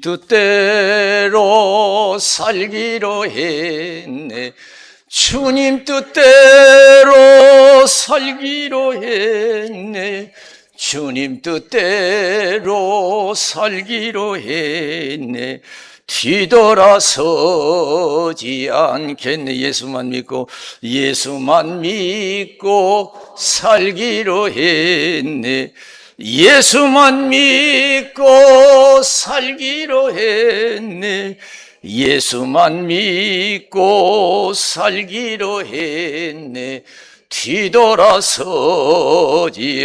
뜻대로 살기로 했네. 주님 뜻대로 살기로 했네. 주님 뜻대로 살기로 했네. 뒤돌아서지 않겠네. 예수만 믿고 살기로 했네. 예수만 믿고 살기로 했네. 예수만 믿고 살기로 했네. 뒤돌아서지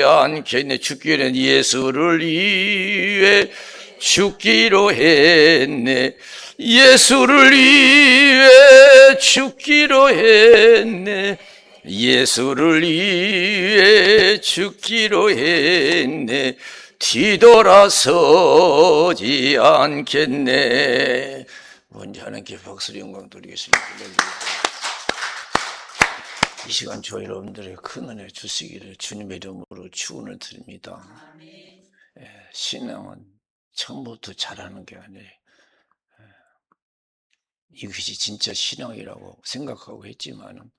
않겠네. 죽기로 예수를 위해 죽기로 했네. 예수를 위해 죽기로 했네. 예수를 위해 죽기로 했네. 뒤돌아서지 않겠네. 먼저 하나님께 박수로 영광 드리겠습니다. 이 시간 저희 여러분들의 큰 은혜 주시기를 주님의 이름으로 축원을 드립니다. 신앙은 처음부터 잘하는 게 아니에요. 이것이 진짜 신앙이라고 생각하고 했지만은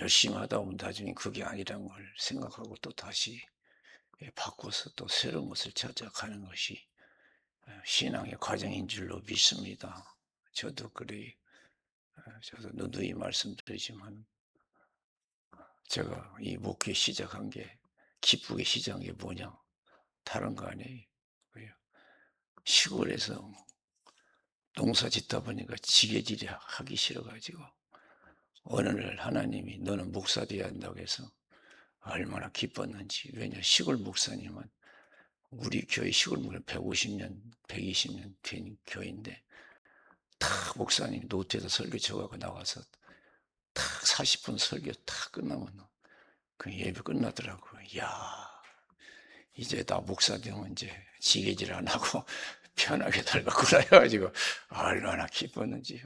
열심히 하다 보면 나중에 그게 아니라는 걸 생각하고 또 다시 바꿔서 또 새로운 것을 찾아가는 것이 신앙의 과정인 줄로 믿습니다. 저도 저도 누누이 말씀드리지만 제가 이 목회 시작한 게 기쁘게 시작한 게 뭐냐? 다른 거 아니에요. 시골에서 농사 짓다 보니까 지게질이 하기 싫어가지고 어느 날 하나님이 너는 목사 되어야 한다고 해서 얼마나 기뻤는지. 왜냐, 시골 목사님은 우리 교회 시골 목사 150년, 120년 된 교회인데 다 목사님 노트에다 설교 적어가고 나와서 딱 40분 설교 다 끝나면 그 예배 끝나더라고요. 이야, 이제 나 목사 되면 이제 지게질 안 하고 편하게 살겠구나 해가지고 얼마나 기뻤는지요.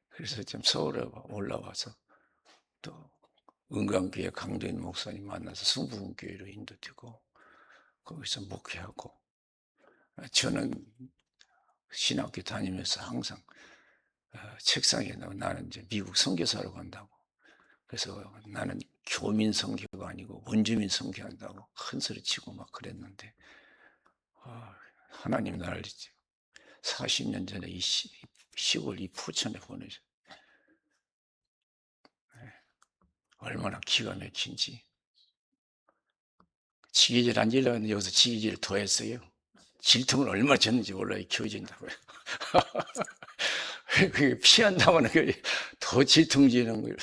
그래서 좀 서울에 올라와서 또 은강교회 강도인 목사님 만나서 승부원교회로 인도되고 거기서 목회하고, 저는 신학교 다니면서 항상 책상에 나는 이제 미국 선교사로 간다고, 그래서 나는 교민 선교가 아니고 원주민 선교한다고 큰 소리 치고 막 그랬는데 하나님 나를 40년 전에 이 시골 이 포천에 보내줘. 얼마나 기가 막힌지. 지게질 안 질렀는데 여기서 지게질을 더 했어요. 질통을 얼마나 졌는지 몰라요. 키워진다고요. 그게 피한다고는 더 질통지는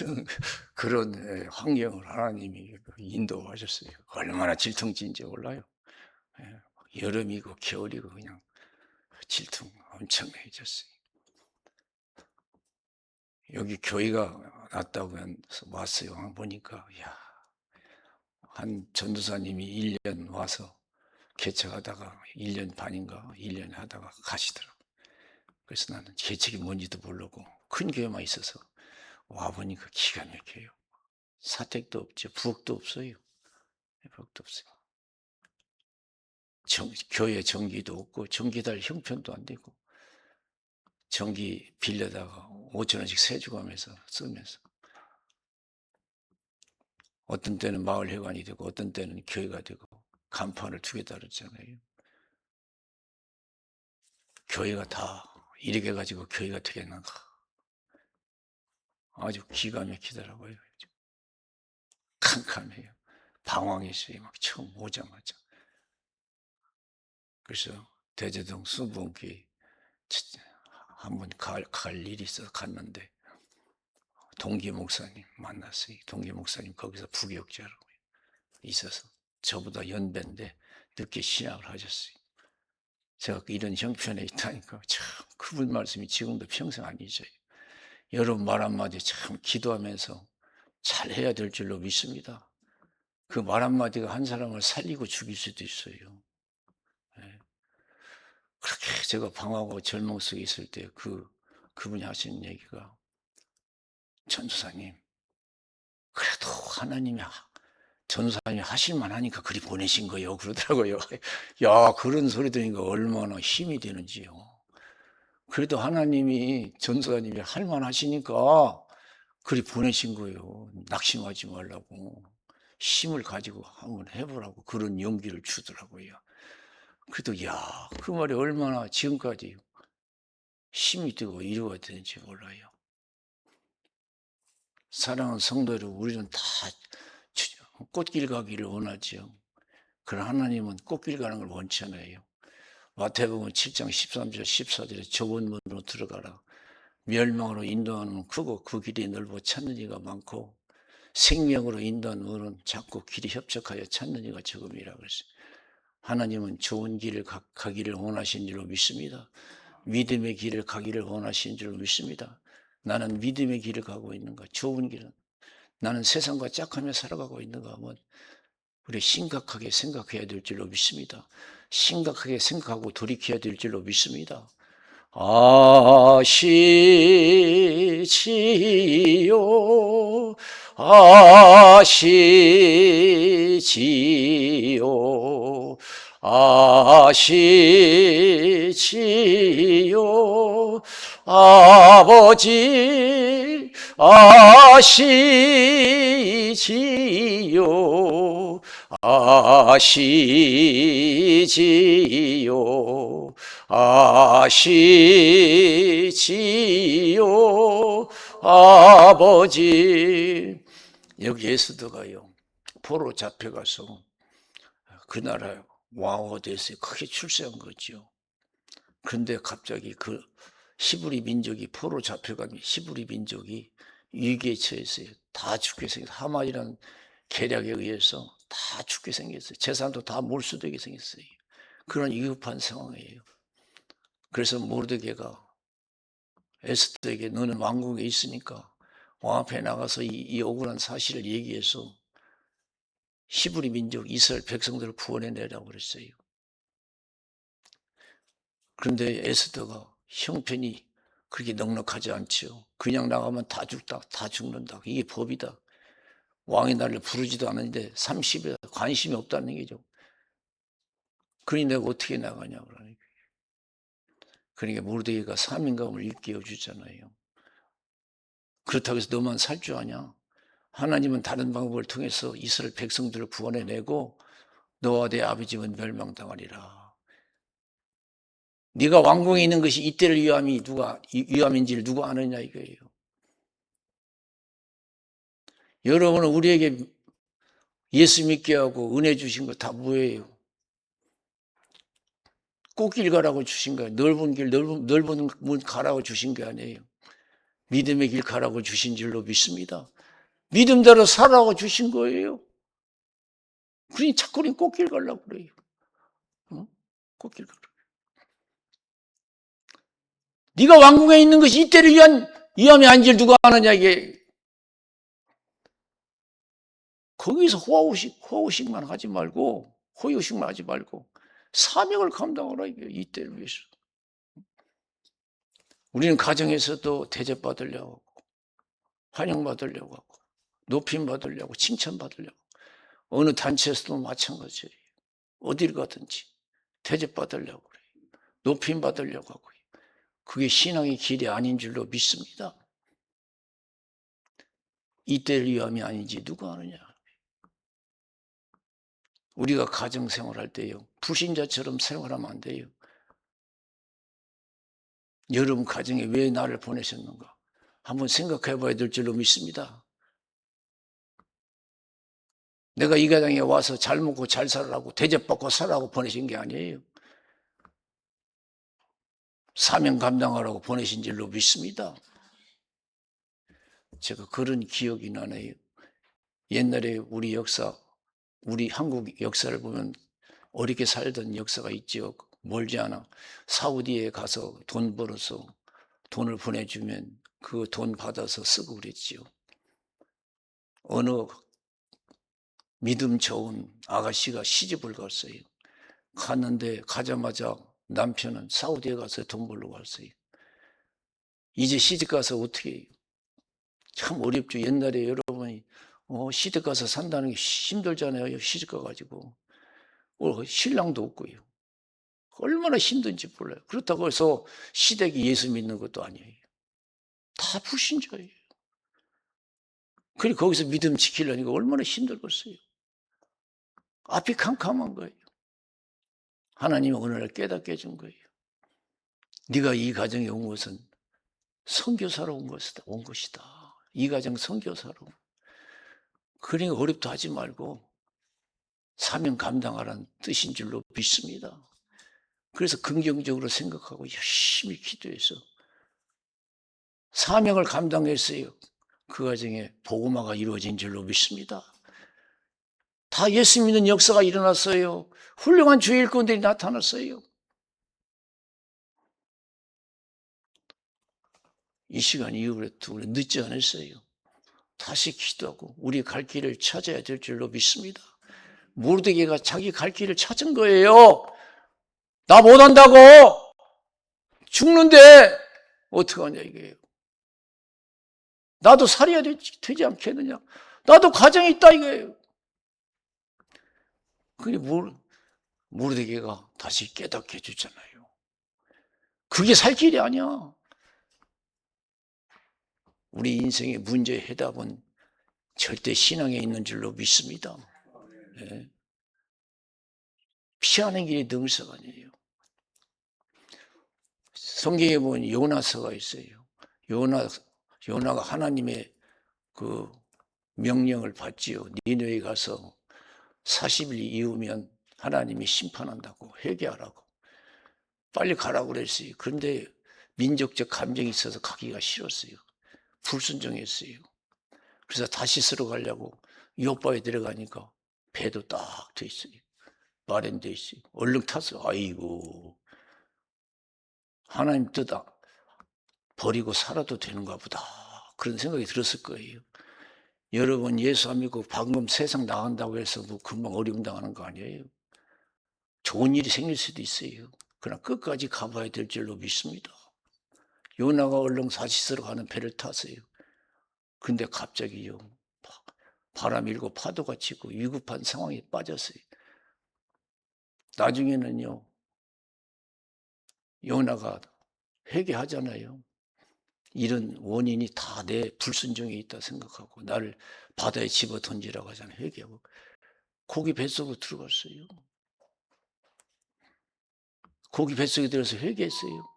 그런 환경을 하나님이 인도하셨어요. 얼마나 질통진지 몰라요. 여름이고 겨울이고 그냥 질통 엄청나해졌어요. 여기 교회가 났다고 해서 왔어요. 보니까 한 전도사님이 1년 와서 개척하다가 1년 반인가 1년 하다가 가시더라고요. 그래서 나는 개척이 뭔지도 모르고 큰 교회만 있어서 와보니까 기가 막혀요. 사택도 없죠. 부엌도 없어요. 부엌도 없어요. 교회 전기도 없고 전기달 형편도 안 되고 전기 빌려다가 5,000원씩 세주고 하면서 쓰면서 어떤 때는 마을회관이 되고 어떤 때는 교회가 되고 간판을 2개 달았잖아요. 교회가 다 이렇게 가지고 교회가 되겠는가. 아주 기가 막히더라고요. 캄캄해요. 방황했어요. 막 처음 오자마자. 그래서 대제동 수봉교회 한번 갈 일이 있어서 갔는데 동기 목사님 만났어요. 동기 목사님 거기서 부교육자로 있어서 저보다 연배인데 늦게 신학을 하셨어요. 제가 이런 형편에 있다니까 참 그분 말씀이 지금도 평생 안 잊어요. 여러분 말 한마디 참 기도하면서 잘해야 될 줄로 믿습니다. 그 말 한마디가 한 사람을 살리고 죽일 수도 있어요. 그렇게 제가 방황하고 절망 속에 있을 때 그분이 하시는 얘기가, 전도사님, 그래도 하나님이 전도사님이 하실만 하니까 그리 보내신 거예요. 그러더라고요. 야, 그런 소리 들으니까 얼마나 힘이 되는지요. 그래도 하나님이 전도사님이 할만 하시니까 그리 보내신 거예요. 낙심하지 말라고. 힘을 가지고 한번 해보라고 그런 용기를 주더라고요. 그래도 야, 그 말이 얼마나 지금까지 힘이 되고 이루어야 되는지 몰라요. 사랑하는 성도 여러분, 우리는 다 꽃길 가기를 원하죠. 그러나 하나님은 꽃길 가는 걸 원치 않아요. 마태복음 7장 13절 14절에 좁은 문으로 들어가라. 멸망으로 인도하는 크고 그 길이 넓어 찾는 이가 많고 생명으로 인도하는 문은 작고 길이 협착하여 찾는 이가 적음이라 그랬어요. 하나님은 좋은 길을 가기를 원하신 줄로 믿습니다. 믿음의 길을 가기를 원하신 줄로 믿습니다. 나는 믿음의 길을 가고 있는가? 좋은 길은 나는 세상과 짝하며 살아가고 있는가 하면 우리 심각하게 생각해야 될 줄로 믿습니다. 심각하게 생각하고 돌이켜야 될 줄로 믿습니다. 아시지요 아시지요 아시지요 아버지 아시지요 아시지요 아시지요 아버지. 여기 에스더가요 포로 잡혀가서 그 나라 왕후가 돼서 크게 출세한 거죠. 그런데 갑자기 그 히브리 민족이 포로 잡혀간 히브리 민족이 위기에 처했어요. 다 죽게 생겼어요. 하만이라는 계략에 의해서 다 죽게 생겼어요. 재산도 다 몰수되게 생겼어요. 그런 위급한 상황이에요. 그래서 모르드게가 에스더에게 너는 왕궁에 있으니까 왕 앞에 나가서 이 억울한 사실을 얘기해서 히브리 민족 이스라엘 백성들을 구원해내라고 그랬어요. 그런데 에스더가 형편이 그렇게 넉넉하지 않죠. 그냥 나가면 다 죽다, 다 죽는다. 이게 법이다. 왕이 나를 부르지도 않았는데 30에 관심이 없다는 얘기죠. 그러니 내가 어떻게 나가냐 그러니까. 그러니까 모르드게가 사명감을 일깨워 주잖아요. 그렇다고 해서 너만 살 줄 아냐? 하나님은 다른 방법을 통해서 이스라엘 백성들을 구원해내고 너와 내 아버지는 멸망당하리라. 네가 왕궁에 있는 것이 이때를 위함인지를 누가 아느냐 이거예요. 여러분은 우리에게 예수 믿게 하고 은혜 주신 거 다 뭐예요? 꽃길 가라고 주신 거예요. 넓은 길, 넓은 문 가라고 주신 게 아니에요. 믿음의 길 가라고 주신 줄로 믿습니다. 믿음대로 살아라고 주신 거예요. 그러니 자꾸 꽃길 가려고 그래요. 꽃길 가라. 네가 왕궁에 있는 것이 이때를 위한 위함이 아닌지를 누가 아느냐 이게. 거기서 호의식만 하지 말고 호의식만 하지 말고 사명을 감당하라 이게 이때를 위해서. 우리는 가정에서도 대접받으려고 하고 환영받으려고 하고 높임받으려고 칭찬받으려고 어느 단체에서도 마찬가지예요. 어딜 가든지 대접받으려고 그래요. 높임받으려고 하고 그게 신앙의 길이 아닌 줄로 믿습니다. 이때를 위함이 아닌지 누가 아느냐. 우리가 가정생활할 때요 불신자처럼 생활하면 안 돼요. 여러분 가정에 왜 나를 보내셨는가 한번 생각해 봐야 될 줄로 믿습니다. 내가 이 가정에 와서 잘 먹고 잘 살라고 대접받고 살라고 보내신 게 아니에요. 사명 감당하라고 보내신 줄로 믿습니다. 제가 그런 기억이 나네요. 옛날에 우리 역사, 우리 한국 역사를 보면 어렵게 살던 역사가 있죠. 멀지 않아 사우디에 가서 돈 벌어서 돈을 보내주면 그 돈 받아서 쓰고 그랬지요. 어느 믿음 좋은 아가씨가 시집을 갔어요. 갔는데 가자마자 남편은 사우디에 가서 돈 벌러 갔어요. 이제 시집 가서 어떻게 해요? 참 어렵죠. 옛날에 여러분이 시댁 가서 산다는 게 힘들잖아요. 시집 가가지고. 신랑도 없고요. 얼마나 힘든지 몰라요. 그렇다고 해서 시댁이 예수 믿는 것도 아니에요. 다 불신자예요. 그리고 거기서 믿음 지키려니까 얼마나 힘들겠어요. 앞이 캄캄한 거예요. 하나님이 어느 날 깨닫게 해준 거예요. 네가 이 가정에 온 것은 선교사로 온 것이다. 이 가정 선교사로. 그러니까 어렵다 하지 말고 사명 감당하라는 뜻인 줄로 믿습니다. 그래서 긍정적으로 생각하고 열심히 기도해서 사명을 감당했어요. 그 가정에 복음화가 이루어진 줄로 믿습니다. 다 예수 믿는 역사가 일어났어요. 훌륭한 주의 일꾼들이 나타났어요. 이 시간 이후부터 우리 늦지 않았어요. 다시 기도하고 우리 갈 길을 찾아야 될 줄로 믿습니다. 모르드게가 자기 갈 길을 찾은 거예요. 나 못한다고 죽는데 어떡하냐 이거예요. 나도 살아야 되지 않겠느냐. 나도 가정이 있다 이거예요. 그게 모르드게가 다시 깨닫게 해주잖아요. 그게 살 길이 아니야. 우리 인생의 문제의 해답은 절대 신앙에 있는 줄로 믿습니다. 네. 피하는 길이 능사가 아니에요. 성경에 보면 요나서가 있어요. 요나가 하나님의 그 명령을 받지요. 니느웨에 가서 40일 이후면 하나님이 심판한다고 회개하라고 빨리 가라고 그랬어요. 그런데 민족적 감정이 있어서 가기가 싫었어요. 불순종했어요. 그래서 다시스로 가려고 요바에 들어가니까 배도 딱 돼 있어요. 마련돼 있어요. 얼른 타서 아이고 하나님 뜻 버리고 살아도 되는가 보다 그런 생각이 들었을 거예요. 여러분 예수 안 믿고 방금 세상 나간다고 해서 뭐 금방 어려움 당하는 거 아니에요. 좋은 일이 생길 수도 있어요. 그러나 끝까지 가봐야 될 줄로 믿습니다. 요나가 얼른 다시스로 가는 배를 탔어요. 근데 갑자기요 바람 일고 파도가 치고 위급한 상황에 빠졌어요. 나중에는요 요나가 회개하잖아요. 이런 원인이 다 내 불순종에 있다 생각하고 나를 바다에 집어 던지라고 하잖아요. 회개하고 고기 뱃속으로 들어갔어요. 고기 뱃속에 들어서 회개했어요.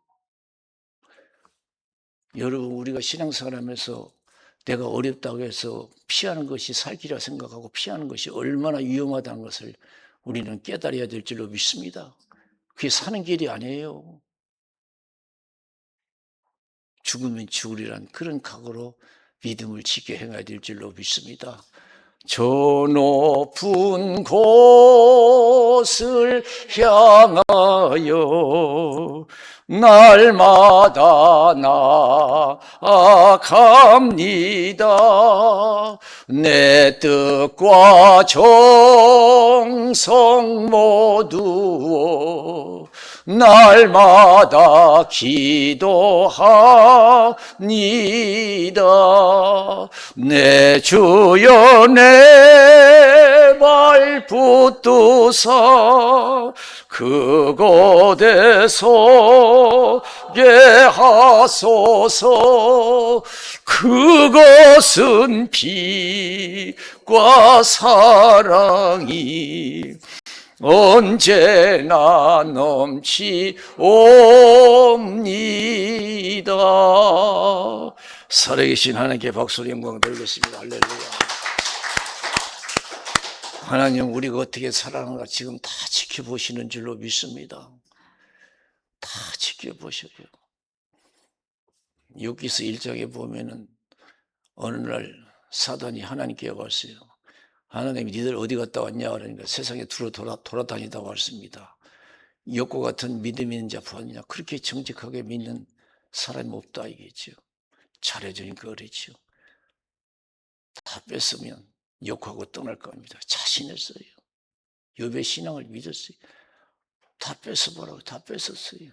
여러분 우리가 신앙생활하면서 내가 어렵다고 해서 피하는 것이 살기라 생각하고 피하는 것이 얼마나 위험하다는 것을 우리는 깨달아야 될 줄로 믿습니다. 그게 사는 길이 아니에요. 죽으면 죽으리란 그런 각오로 믿음을 지켜 행해야 될 줄로 믿습니다. 저 높은 곳을 향하여 날마다 나아갑니다. 내 뜻과 정성 모두 날마다 기도합니다. 내 주여 내 발 붙드사 그곳에 서게 하소서. 그것은 빛과 사랑이 언제나 넘치옵니다. 살아계신 하나님께 박수로 영광 돌리겠습니다. 할렐루야. 하나님 우리가 어떻게 살아가는가 지금 다 지켜보시는 줄로 믿습니다. 다 지켜보셔요. 욥기서 1장에 보면은 어느 날 사단이 하나님께 왔어요. 하나님이 니들 어디 갔다 왔냐 그러니까 세상에 돌아다니다 왔습니다. 욥과 같은 믿음 있는 자 보았냐. 그렇게 정직하게 믿는 사람이 없다 이겠죠. 잘해주니까 그렇죠. 다 뺐으면 욕하고 떠날 겁니다. 자신했어요. 욥의 신앙을 믿었어요. 다 뺏어보라고 다 뺏었어요.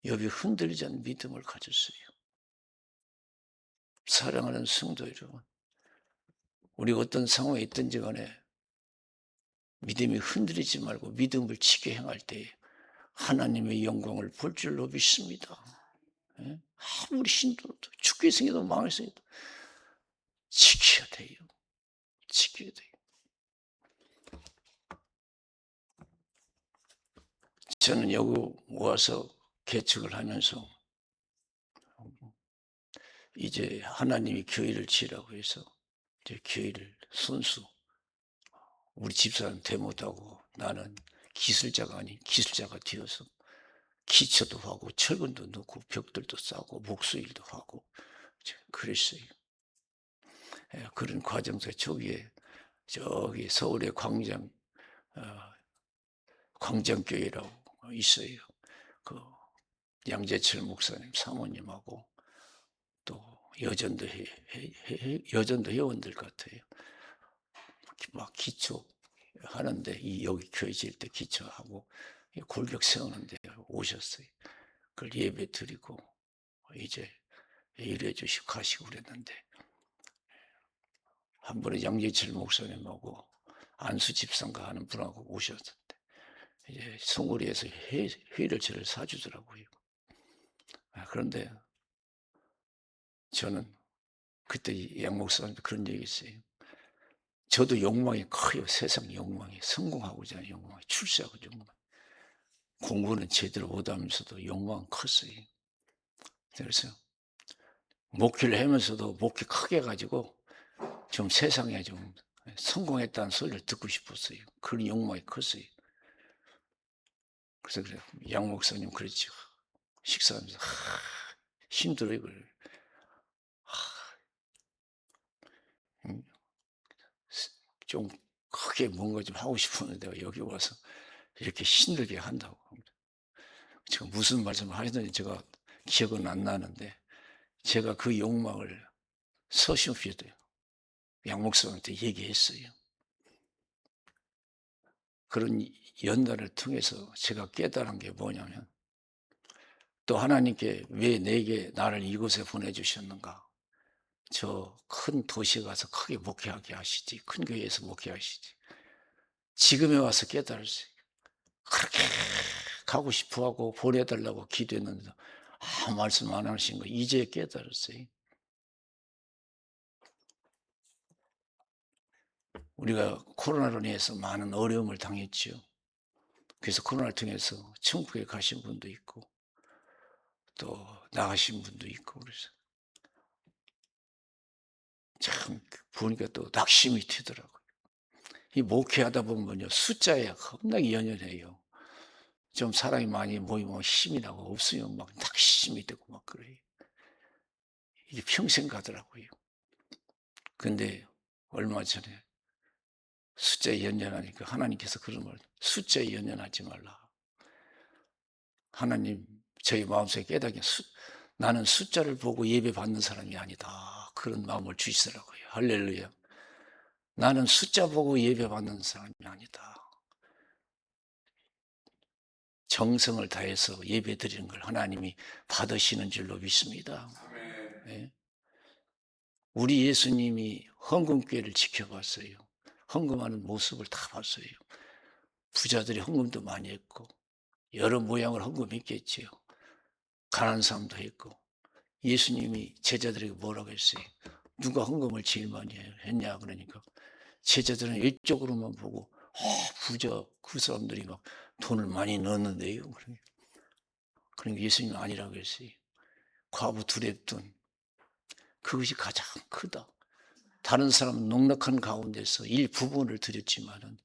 욥이 흔들리지 않는 믿음을 가졌어요. 사랑하는 성도 여러분, 우리가 어떤 상황에 있든지 간에 믿음이 흔들리지 말고 믿음을 지게 행할 때에 하나님의 영광을 볼 줄로 믿습니다. 예? 아무리 힘들어도 죽게 생겨도 망했어도 지켜야 돼요. 지켜야 돼요. 저는 여기 와서 개척을 하면서 이제 하나님이 교회를 지으라고 해서 이제 교회를 손수 우리 집사람 대못하고 나는 기술자가 아닌 기술자가 되어서 기초도 하고 철근도 넣고 벽돌도 싸고 목수일도 하고 그랬어요. 그런 과정에서 저기 서울의 광장교회라고 있어요. 그 양재철 목사님 사모님하고 또 여전도 회원들 같아요. 막 기초 하는데 여기 교회 지을 때 기초하고 골격 세우는데 오셨어요. 그걸 예배 드리고 이제 일해 주시고 가시고 그랬는데 한 번에 양재철 목사님하고 안수 집사인가 하는 분하고 오셨는데 이제 송거리에서 회를 저를 사주더라고요. 그런데 저는 그때 양 목사님도 그런 얘기 했어요. 저도 욕망이 커요. 세상 욕망이. 성공하고자 하는 욕망이. 출세하고 욕망. 공부는 제대로 못하면서도 욕망은 컸어요. 그래서 목회를 하면서도 목회 크게 가지고 좀 세상에 좀 성공했다는 소리를 듣고 싶었어요. 그런 욕망이 컸어요. 그래서 그래 양 목사님 그랬죠. 식사하면서 힘들어요. 좀 크게 뭔가 좀 하고 싶었는데 여기 와서 이렇게 힘들게 한다고 합니다. 제가 무슨 말씀을 하시는지 제가 기억은 안 나는데 제가 그 욕망을 서신표도 양 목사님한테 얘기했어요. 그런 연단을 통해서 제가 깨달은 게 뭐냐면 또 하나님께 왜 내게 나를 이곳에 보내주셨는가. 저 큰 도시에 가서 크게 목회하게 하시지. 큰 교회에서 목회하시지. 지금에 와서 깨달았어요. 그렇게 가고 싶어하고 보내달라고 기도했는데 아무 말씀 안 하신 거 이제 깨달았어요. 우리가 코로나로 인해서 많은 어려움을 당했죠. 그래서 코로나를 통해서 천국에 가신 분도 있고 또 나가신 분도 있고 그래서 참 보니까 또 낙심이 되더라고요. 이 목회하다 보면요 숫자에 겁나게 연연해요. 좀 사람이 많이 모이면 힘이 나고 없으면 막 낙심이 되고 막 그래요. 이게 평생 가더라고요. 근데 얼마 전에 숫자에 연연하니까 하나님께서 그런 말 숫자에 연연하지 말라. 하나님 저희 마음속에 깨닫게 나는 숫자를 보고 예배 받는 사람이 아니다. 그런 마음을 주시더라고요. 할렐루야. 나는 숫자 보고 예배 받는 사람이 아니다. 정성을 다해서 예배 드리는 걸 하나님이 받으시는 줄로 믿습니다. 네. 우리 예수님이 헌금교회를 지켜봤어요. 헌금하는 모습을 다 봤어요. 부자들이 헌금도 많이 했고 여러 모양을 헌금했겠지요. 가난한 사람도 했고 예수님이 제자들에게 뭐라고 했어요? 누가 헌금을 제일 많이 했냐 그러니까 제자들은 일적으로만 보고 부자 그 사람들이 막 돈을 많이 넣었는데요. 그러니까 예수님은 아니라고 했어요. 과부 둘의 돈 그것이 가장 크다. 다른 사람은 넉넉한 가운데서 일부분을 드렸지만은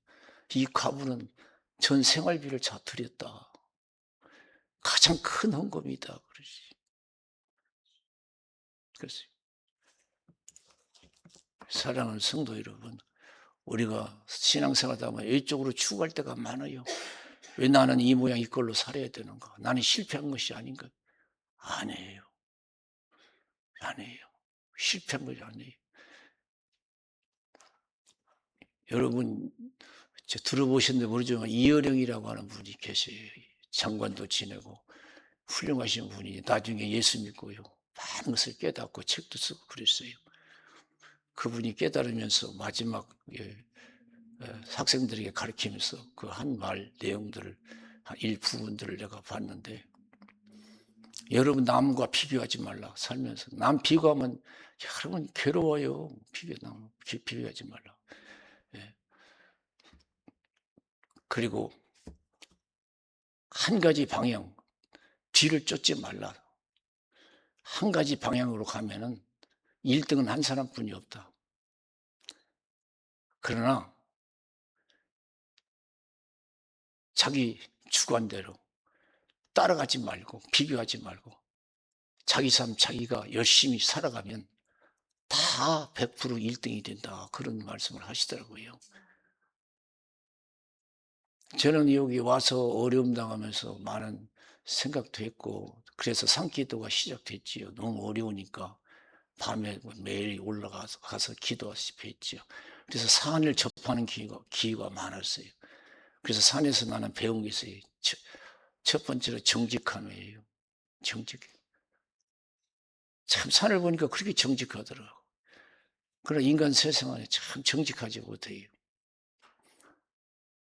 이 과부는 전 생활비를 다 드렸다. 가장 큰 헌금이다. 그러지. 그랬어요. 사랑하는 성도 여러분, 우리가 신앙생활하다 보면 이쪽으로 추구할 때가 많아요. 왜 나는 이 모양 이꼴로 살아야 되는가? 나는 실패한 것이 아닌가? 아니에요. 아니에요. 실패한 것이 아니에요. 여러분 들어보셨는데 모르지만 이어령이라고 하는 분이 계세요. 장관도 지내고 훌륭하신 분이 나중에 예수 믿고요. 많은 것을 깨닫고 책도 쓰고 그랬어요. 그분이 깨달으면서 마지막 학생들에게 가르치면서 그 한 말 내용들을 한 일부분들을 내가 봤는데, 여러분 남과 비교하지 말라. 살면서 남 비교하면 여러분 괴로워요. 비교하지 말라. 예. 그리고 한 가지 방향, 뒤를 쫓지 말라. 한 가지 방향으로 가면은 1등은 한 사람뿐이 없다. 그러나 자기 주관대로 따라가지 말고 비교하지 말고 자기 삶 자기가 열심히 살아가면 다 100% 1등이 된다. 그런 말씀을 하시더라고요. 저는 여기 와서 어려움 당하면서 많은 생각도 했고, 그래서 산기도가 시작됐지요. 너무 어려우니까 밤에 매일 올라가서 기도하시피 했지요. 그래서 산을 접하는 기회가 많았어요. 그래서 산에서 나는 배운 게 있어요. 첫 번째로 정직함이에요. 정직. 참 산을 보니까 그렇게 정직하더라고. 그러나 인간 세상에 참 정직하지 못해요.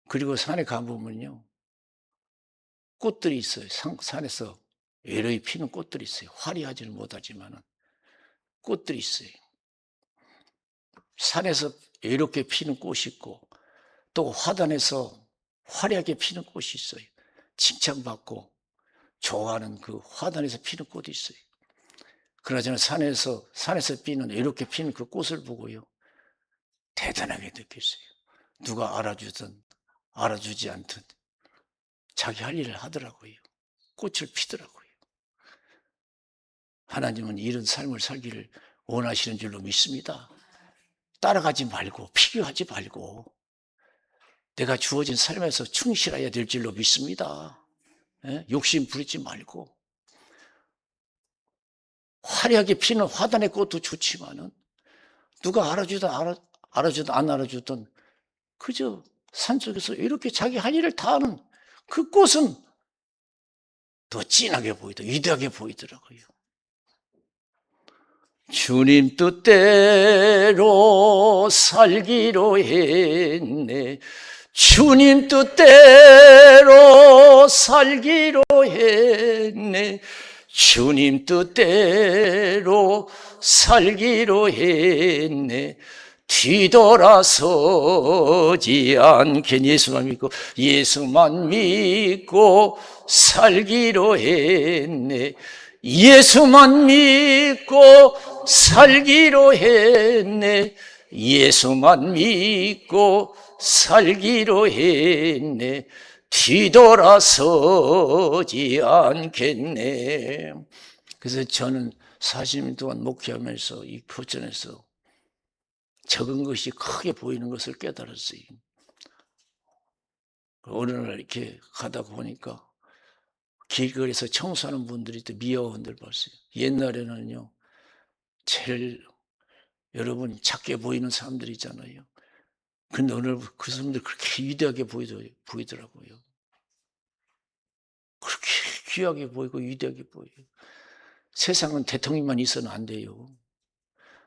그리고 산에 가보면요, 꽃들이 있어요. 산에서 외로이 피는 꽃들이 있어요. 화려하지는 못하지만 꽃들이 있어요. 산에서 외롭게 피는 꽃이 있고, 또 화단에서 화려하게 피는 꽃이 있어요. 칭찬받고 좋아하는 그 화단에서 피는 꽃이 있어요. 그러나 저는 산에서 피는, 외롭게 피는 그 꽃을 보고요, 대단하게 느꼈어요. 누가 알아주든 알아주지 않든 자기 할 일을 하더라고요. 꽃을 피더라고요. 하나님은 이런 삶을 살기를 원하시는 줄로 믿습니다. 따라가지 말고 비교하지 말고 내가 주어진 삶에서 충실해야 될 줄로 믿습니다. 욕심 부리지 말고, 화려하게 피는 화단의 꽃도 좋지만은 누가 알아주든 안 알아주든 그저 산속에서 이렇게 자기 할 일을 다 하는 그 꽃은 더 진하게 보이더라고요. 위대하게 보이더라고요. 주님 뜻대로 살기로 했네. 주님 뜻대로 살기로 했네. 주님 뜻대로 살기로 했네. 뒤돌아서지 않겠니. 예수만 믿고 살기로 했네. 예수만 믿고 살기로 했네. 예수만 믿고 살기로 했네. 뒤돌아서지 않겠네. 그래서 저는 40년 동안 목회하면서 이 포천에서 적은 것이 크게 보이는 것을 깨달았어요. 어느 날 이렇게 가다 보니까 길거리에서 청소하는 분들이 또 미화원들 봤어요. 옛날에는요, 제일 여러분 작게 보이는 사람들 있잖아요. 근데 오늘 그 사람들 그렇게 위대하게 보이더라고요. 그렇게 귀하게 보이고 위대하게 보여요. 세상은 대통령만 있어는 안 돼요.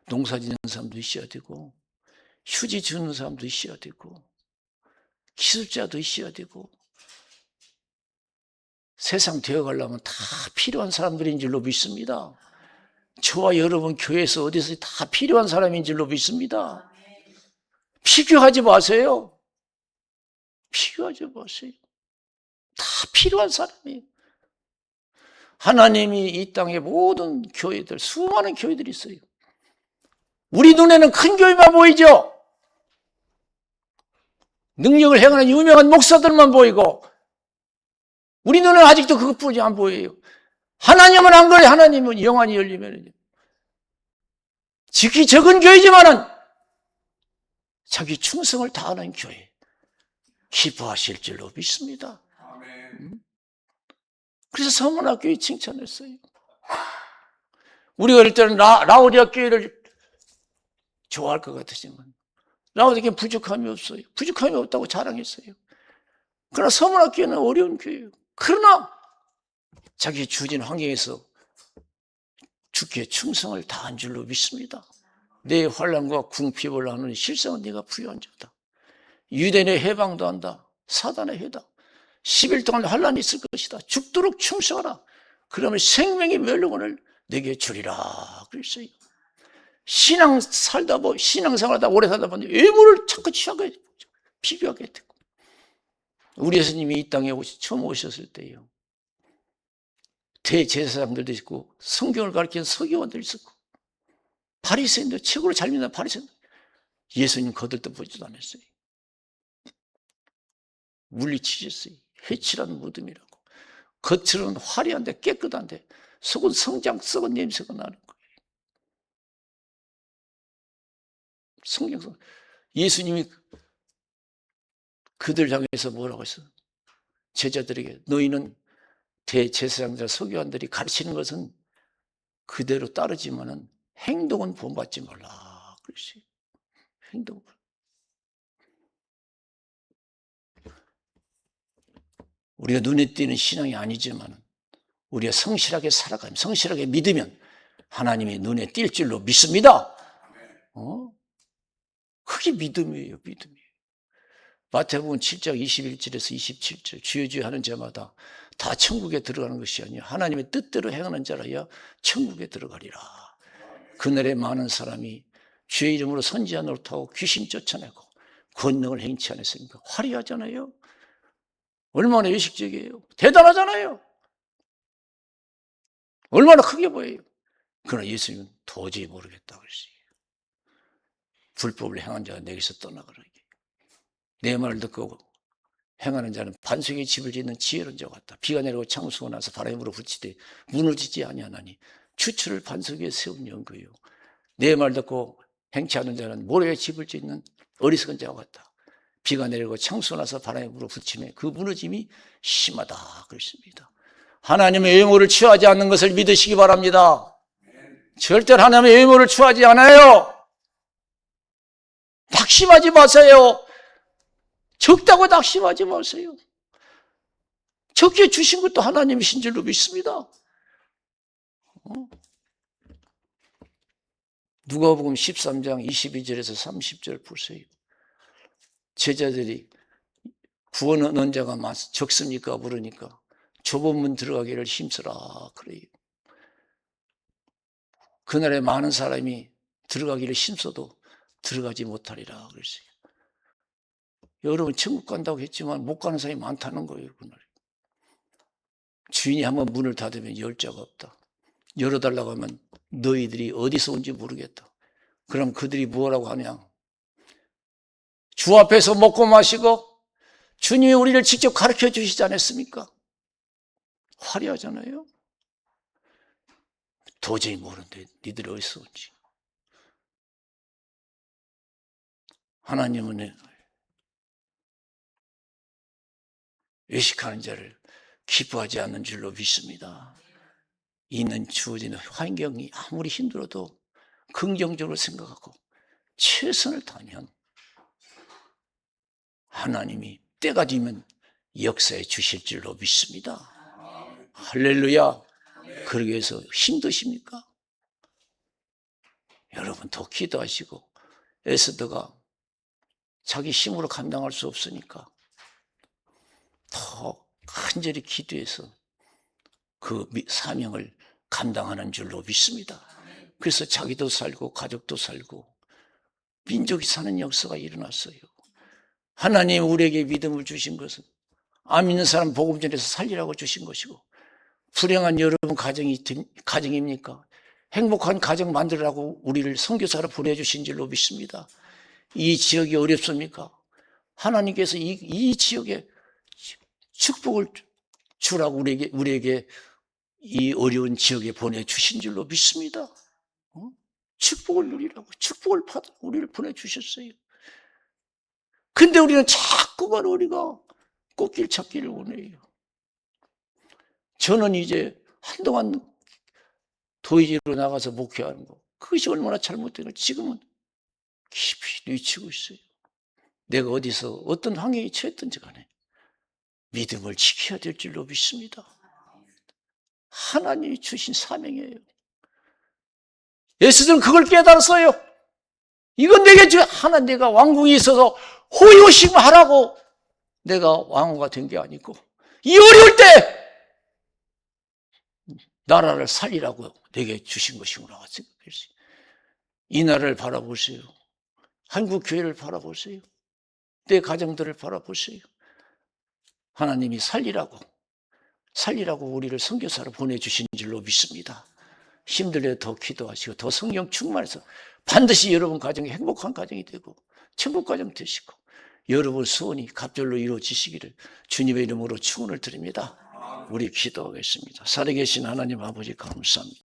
농사 짓는 사람도 있어야 되고, 휴지 주는 사람도 있어야 되고, 기술자도 있어야 되고, 세상 되어가려면 다 필요한 사람들인 줄로 믿습니다. 저와 여러분 교회에서 어디서 다 필요한 사람인 줄로 믿습니다. 비교하지 마세요. 비교하지 마세요. 다 필요한 사람이에요. 하나님이 이 땅에 모든 교회들, 수많은 교회들이 있어요. 우리 눈에는 큰 교회만 보이죠. 능력을 행하는 유명한 목사들만 보이고, 우리 눈에는 아직도 그것뿐이 안 보여요. 하나님은 안 그래. 하나님은 영안이 열리면 지극히 적은 교회지만은 자기 충성을 다하는 교회, 기뻐하실 줄로 믿습니다. 그래서 서문학교에 칭찬했어요. 우리가 어릴 때는 라오디아 교회를 좋아할 것 같으지만 라오디아 교회는 부족함이 없어요. 부족함이 없다고 자랑했어요. 그러나 서문학교는 어려운 교회예요. 그러나 자기 주어진 환경에서 주께 충성을 다한 줄로 믿습니다. 내 환난과 궁핍을 하는 실상은 네가 부유한 자다. 유대인의 해방도 한다. 사단의 해다. 10일 동안 환난이 있을 것이다. 죽도록 충성하라. 그러면 생명의 멸류관을 내게 주리라 그랬어요. 신앙생활하다 오래 살다 보니 외모를 자꾸 취하게 비교하게 되고, 우리 예수님이 이 땅에 처음 오셨을 때요, 대제사장들도 있고 성경을 가르치는 서기관들도 있었고 바리새인들, 최고로 잘 믿는 바리새인들, 예수님 거들떠 보지도 않았어요. 물리치셨어요. 해칠한 무덤이라고. 겉으로는 화려한데 깨끗한데 속은 성장 썩은 냄새가 나는 거예요. 성경성. 예수님이 그들 향해서 뭐라고 했어? 제자들에게 너희는 대제사장들 서기관들이 가르치는 것은 그대로 따르지만은 행동은 본받지 말라 그랬어요. 행동. 우리가 눈에 띄는 신앙이 아니지만 우리가 성실하게 살아가면, 성실하게 믿으면 하나님이 눈에 띌 줄로 믿습니다. 그게 믿음이에요. 믿음이에요. 마태복음 7장 21절에서 27절, 주여 주여 하는 자마다 다 천국에 들어가는 것이 아니라 하나님의 뜻대로 행하는 자라야 천국에 들어가리라. 그날에 많은 사람이 주의 이름으로 선지자 노릇하고 귀신 쫓아내고 권능을 행치 않았습니까? 화려하잖아요. 얼마나 의식적이에요. 대단하잖아요. 얼마나 크게 보여요. 그러나 예수님은 도저히 모르겠다 그랬어요. 불법을 행한 자가 내게서 떠나가라. 내 말을 듣고 행하는 자는 반석의 집을 짓는 지혜로운 자와 같다. 비가 내리고 창수가 나서 바람이 불어붙이되 무너지지 아니하나니 추추를 반석 위에 세운 연거요. 내 말 듣고 행치 않은 자는 모래에 집을 짓는 어리석은 자와 같다. 비가 내리고 창수가 나서 바람이 불어붙이매 그 무너짐이 심하다 그랬습니다. 하나님의 외모를 취하지 않는 것을 믿으시기 바랍니다. 절대로 하나님의 외모를 취하지 않아요. 낙심하지 마세요. 적다고 낙심하지 마세요. 적게 주신 것도 하나님이신 줄로 믿습니다. 누가복음 13장 22절에서 30절 보세요. 제자들이 구원 얻는 자가 적습니까? 물으니까 좁은 문 들어가기를 힘쓰라 그래요. 그날에 많은 사람이 들어가기를 힘써도 들어가지 못하리라 그랬어요. 여러분 천국 간다고 했지만 못 가는 사람이 많다는 거예요. 그날 주인이 한번 문을 닫으면 열 자가 없다. 열어달라고 하면 너희들이 어디서 온지 모르겠다. 그럼 그들이 뭐라고 하냐? 주 앞에서 먹고 마시고 주님이 우리를 직접 가르쳐 주시지 않았습니까? 화려하잖아요. 도저히 모르는데 니들이 어디서 온지. 하나님은 외식하는 자를 기뻐하지 않는 줄로 믿습니다. 있는 주어지는 환경이 아무리 힘들어도 긍정적으로 생각하고 최선을 다하면 하나님이 때가 되면 역사해 주실 줄로 믿습니다. 할렐루야. 그러기 위해서 힘드십니까? 여러분 더 기도하시고, 에스더가 자기 힘으로 감당할 수 없으니까 더 간절히 기도해서 그 사명을 감당하는 줄로 믿습니다. 그래서 자기도 살고 가족도 살고 민족이 사는 역사가 일어났어요. 하나님 우리에게 믿음을 주신 것은 안 믿는 사람 복음 전해서 살리라고 주신 것이고, 불행한 여러분 가정입니까? 행복한 가정 만들라고 우리를 선교사로 보내주신 줄로 믿습니다. 이 지역이 어렵습니까? 하나님께서 이 지역에 축복을 주라고 우리에게 이 어려운 지역에 보내주신 줄로 믿습니다. 축복을 누리라고, 축복을 받아 우리를 보내주셨어요. 근데 우리는 자꾸만 우리가 꽃길 찾기를 원해요. 저는 이제 한동안 도의지로 나가서 목회하는 거, 그것이 얼마나 잘못된 걸 지금은 깊이 뉘치고 있어요. 내가 어디서 어떤 환경에 처했든지 간에 믿음을 지켜야 될 줄로 믿습니다. 하나님이 주신 사명이에요. 에스더는 그걸 깨달았어요. 이건 내가 왕궁에 있어서 호요심하라고 내가 왕후가 된 게 아니고, 이 어려울 때 나라를 살리라고 내게 주신 것이구나 생각했어요. 이 나라를 바라보세요. 한국 교회를 바라보세요. 내 가정들을 바라보세요. 하나님이 살리라고 우리를 선교사로 보내주신 줄로 믿습니다. 힘들 때 더 기도하시고 더 성령 충만해서 반드시 여러분 가정이 행복한 가정이 되고 천국 가정 되시고 여러분 소원이 갑절로 이루어지시기를 주님의 이름으로 축원을 드립니다. 우리 기도하겠습니다. 살아계신 하나님 아버지 감사합니다.